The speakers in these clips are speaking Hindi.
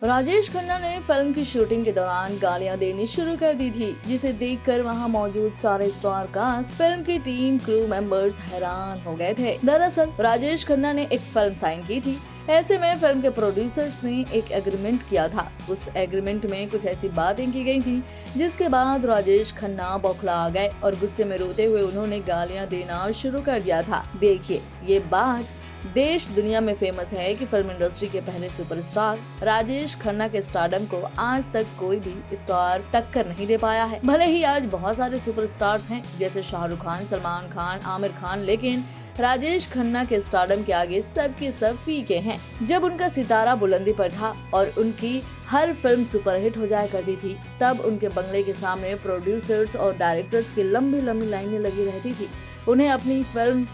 राजेश खन्ना ने फिल्म की शूटिंग के दौरान गालियां देनी शुरू कर दी थी, जिसे देखकर वहां मौजूद सारे स्टार कास्ट, फिल्म की टीम, क्रू मेंबर्स हैरान हो गए थे। दरअसल राजेश खन्ना ने एक फिल्म साइन की थी। ऐसे में फिल्म के प्रोड्यूसर्स ने एक एग्रीमेंट किया था। उस एग्रीमेंट में कुछ ऐसी बातें की गई थी जिसके बाद राजेश खन्ना बौखला गए और गुस्से में रोते हुए उन्होंने गालियां देना शुरू कर दिया था। देखिए, ये बात देश दुनिया में फेमस है कि फिल्म इंडस्ट्री के पहले सुपरस्टार राजेश खन्ना के स्टारडम को आज तक कोई भी स्टार टक्कर नहीं दे पाया है। भले ही आज बहुत सारे सुपरस्टार्स हैं जैसे शाहरुख खान, सलमान खान, आमिर खान, लेकिन राजेश खन्ना के स्टारडम के आगे सबके सब फीके हैं। जब उनका सितारा बुलंदी पर था और उनकी हर फिल्म सुपरहिट हो जाया करती थी, तब उनके बंगले के सामने प्रोड्यूसर्स और डायरेक्टर्स की लंबी लंबी लाइनें लगी रहती थी। उन्हें अपनी फिल्म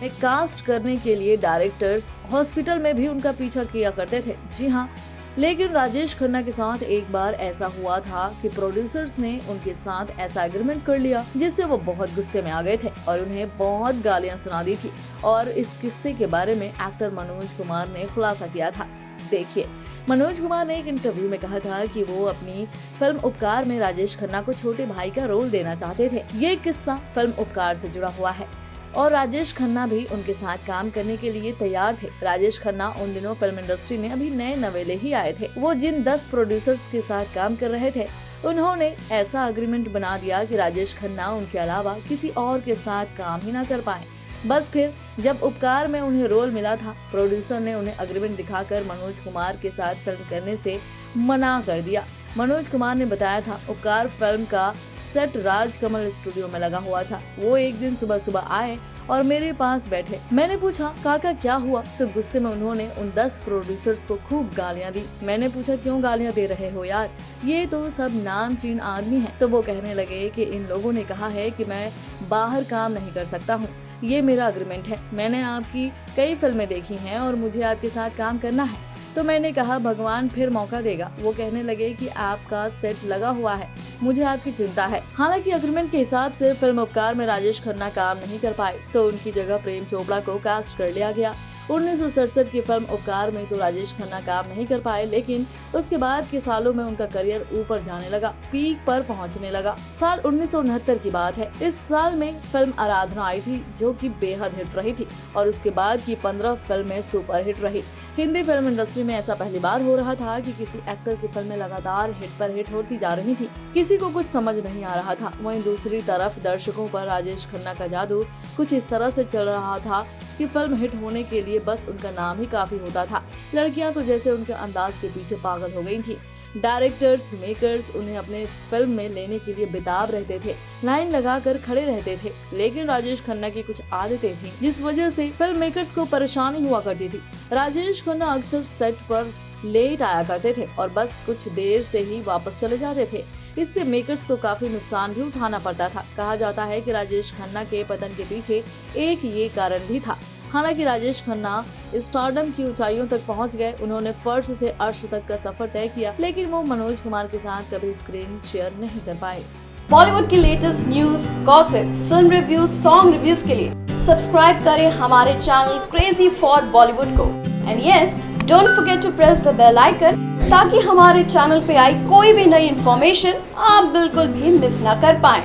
में कास्ट करने के लिए डायरेक्टर्स हॉस्पिटल में भी उनका पीछा किया करते थे। जी हाँ, लेकिन राजेश खन्ना के साथ एक बार ऐसा हुआ था कि प्रोड्यूसर्स ने उनके साथ ऐसा एग्रीमेंट कर लिया जिससे वो बहुत गुस्से में आ गए थे और उन्हें बहुत गालियां सुना दी थी। और इस किस्से के बारे में एक्टर मनोज कुमार ने खुलासा किया था। देखिए, मनोज कुमार ने एक इंटरव्यू में कहा था कि वो अपनी फिल्म उपकार में राजेश खन्ना को छोटे भाई का रोल देना चाहते थे। ये किस्सा फिल्म उपकार से जुड़ा हुआ है और राजेश खन्ना भी उनके साथ काम करने के लिए तैयार थे। राजेश खन्ना उन दिनों फिल्म इंडस्ट्री में अभी नए नवेले ही आए थे। वो जिन 10 प्रोड्यूसर्स के साथ काम कर रहे थे, उन्होंने ऐसा एग्रीमेंट बना दिया कि राजेश खन्ना उनके अलावा किसी और के साथ काम ही ना कर पाए। बस फिर जब उपकार में उन्हें रोल मिला था, प्रोड्यूसर ने उन्हें एग्रीमेंट दिखाकर मनोज कुमार के साथ फिल्म करने से मना कर दिया। मनोज कुमार ने बताया था, उपकार फिल्म का सेट राजकमल स्टूडियो में लगा हुआ था। वो एक दिन सुबह सुबह आए और मेरे पास बैठे। मैंने पूछा, काका क्या हुआ? तो गुस्से में उन्होंने उन 10 प्रोड्यूसर्स को खूब गालियां दी। मैंने पूछा, क्यों गालियां दे रहे हो यार, ये तो सब नामचीन आदमी हैं। तो वो कहने लगे कि इन लोगों ने कहा है कि मैं बाहर काम नहीं कर सकता हूँ, ये मेरा एग्रीमेंट है। मैंने आपकी कई फिल्में देखी हैं और मुझे आपके साथ काम करना है। तो मैंने कहा, भगवान फिर मौका देगा। वो कहने लगे कि आपका सेट लगा हुआ है, मुझे आपकी चिंता है। हालांकि एग्रीमेंट के हिसाब से फिल्म उपकार में राजेश खन्ना काम नहीं कर पाए, तो उनकी जगह प्रेम चोपड़ा को कास्ट कर लिया गया। 1967 की फिल्म उपकार में तो राजेश खन्ना काम नहीं कर पाए, लेकिन उसके बाद के सालों में उनका करियर ऊपर जाने लगा, पीक पर पहुंचने लगा। साल 1969 की बात है। इस साल में फिल्म आराधना आई थी जो कि बेहद हिट रही थी और उसके बाद की 15 फिल्में सुपर हिट रही। हिंदी फिल्म इंडस्ट्री में ऐसा पहली बार हो रहा था कि किसी एक्टर की फिल्में लगातार हिट पर हिट होती जा रही थी। किसी को कुछ समझ नहीं आ रहा था। वहीं दूसरी तरफ दर्शकों पर राजेश खन्ना का जादू कुछ इस तरह से चल रहा था कि फिल्म हिट होने के लिए बस उनका नाम ही काफी होता था। लड़कियां तो जैसे उनके अंदाज के पीछे पागल हो गई थी। डायरेक्टर्स, मेकर्स उन्हें अपने फिल्म में लेने के लिए बेताब रहते थे, लाइन लगाकर खड़े रहते थे। लेकिन राजेश खन्ना की कुछ आदतें थीं जिस वजह से फिल्म मेकर्स को परेशानी हुआ करती थी। राजेश खन्ना अक्सर सेट पर लेट आया करते थे और बस कुछ देर से ही वापस चले जाते थे। इससे मेकर्स को काफी नुकसान भी उठाना पड़ता था। कहा जाता है कि राजेश खन्ना के पतन के पीछे एक ये कारण भी था। हालांकि राजेश खन्ना स्टारडम की ऊंचाइयों तक पहुंच गए, उन्होंने फर्श से अर्श तक का सफर तय किया, लेकिन वो मनोज कुमार के साथ कभी स्क्रीन शेयर नहीं कर पाए। बॉलीवुड की latest news, gossip, film reviews, song reviews के लिए सब्सक्राइब करें हमारे चैनल क्रेजी फॉर बॉलीवुड को। And yes, don't forget to press the bell icon ताकि हमारे चैनल पे आई कोई भी नई इन्फॉर्मेशन आप बिल्कुल भी मिस ना कर पाएं।